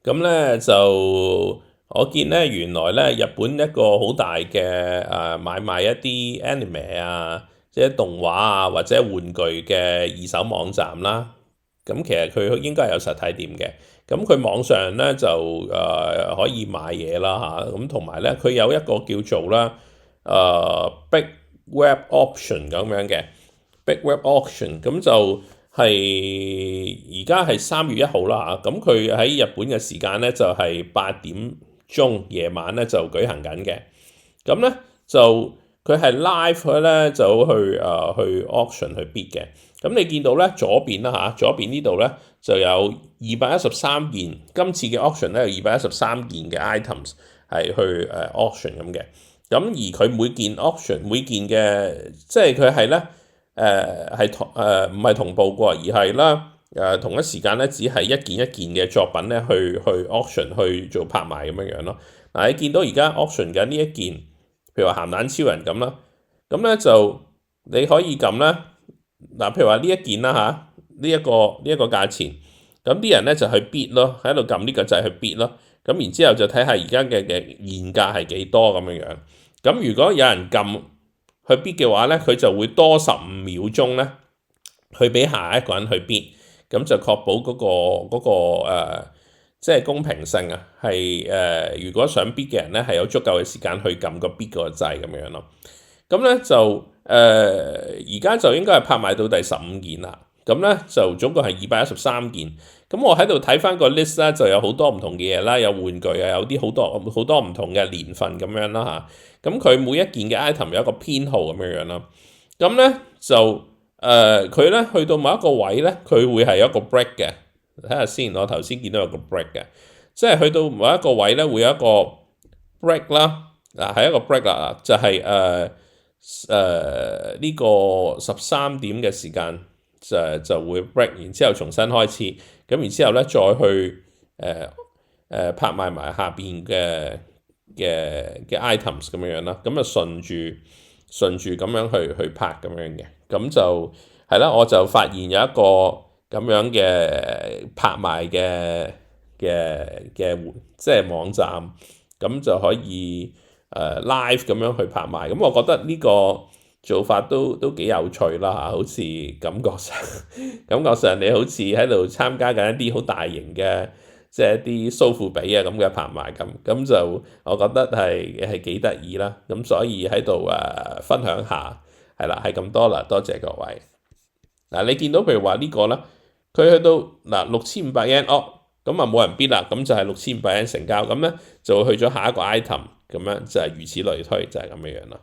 咁咧就我見咧原來咧日本一個好大嘅買賣一啲 anime 啊，即係動畫啊或者玩具嘅二手網站啦。咁其實佢應該係有實體店嘅。咁佢網上咧就可以買嘢啦嚇。咁同埋咧佢有一個叫做啦Big Web Auction 咁樣嘅。Big Web Auction 咁就係而家係3月1號啦嚇。咁佢喺日本嘅時間咧就係8點鐘夜晚咧就舉行緊嘅。咁咧就佢係 live 佢咧就去 auction 去 bid 嘅。咁你見到咧左邊啦嚇，左邊呢度咧就有213件，今次嘅 auction 咧有213件嘅 items 係去auction 咁嘅。咁而佢每件 auction 每件嘅即係佢係咧唔係同步過，而係啦同一時間咧只係一件一件嘅作品咧去 auction 去做拍賣咁樣樣咯。嗱，你見到而家 auction 緊呢一件，譬如話鹹蛋超人咁啦，咁咧就你可以撳啦。嗱，譬如話呢一件啦嚇，呢一個價錢，咁啲人咧就去 bid 咯，喺度撳呢個掣去 bid 咯。咁然之後就睇下而家嘅現價係幾多咁樣樣。咁如果有人撳去 bid 嘅話咧，佢就會多15秒鐘咧，去俾下一個人去 bid，咁就確保嗰個即係公平性啊，係如果想 bid 嘅人咧係有足夠嘅時間去撳個 bid 個掣咁樣咯。咁咧就而家就應該係拍賣到第15件啦。咁咧就總共係213件。咁我喺度睇翻個 list 啦，就有好多唔同嘅嘢啦，有玩具啊，有啲好多唔同嘅年份咁樣啦嚇。咁佢每一件嘅 item 有一個編號咁樣樣啦。咁咧就佢咧去到某一個位咧，佢會係有一個 break 嘅。睇下先，我頭先見到有個 break 嘅，即係去到某一個位咧會有一個 break 啦。嗱係一個 break 啦，就係呢個13點嘅時間就會 break，然之後重新開始，咁然之後咧再去拍賣埋下邊嘅 items 咁樣樣啦，咁啊順住咁樣去拍咁樣嘅。咁就係啦，我就發現有一個咁樣嘅拍賣嘅即係網站，咁就可以live 咁樣去拍賣。咁我覺得呢個做法都幾有趣啦嚇，好似感覺上你好似喺度參加緊一啲好大型嘅，即係一啲蘇富比啊咁嘅拍賣咁就我覺得係幾得意啦。咁所以喺度分享下，係啦，係咁多啦，多謝各位。嗱，你見到譬如話呢個啦，佢去到6500 yen，咁啊冇人 bid 啦，咁就係6500 yen成交，咁咧就去咗下一個 item，咁樣就係如此類推，就係咁樣樣啦。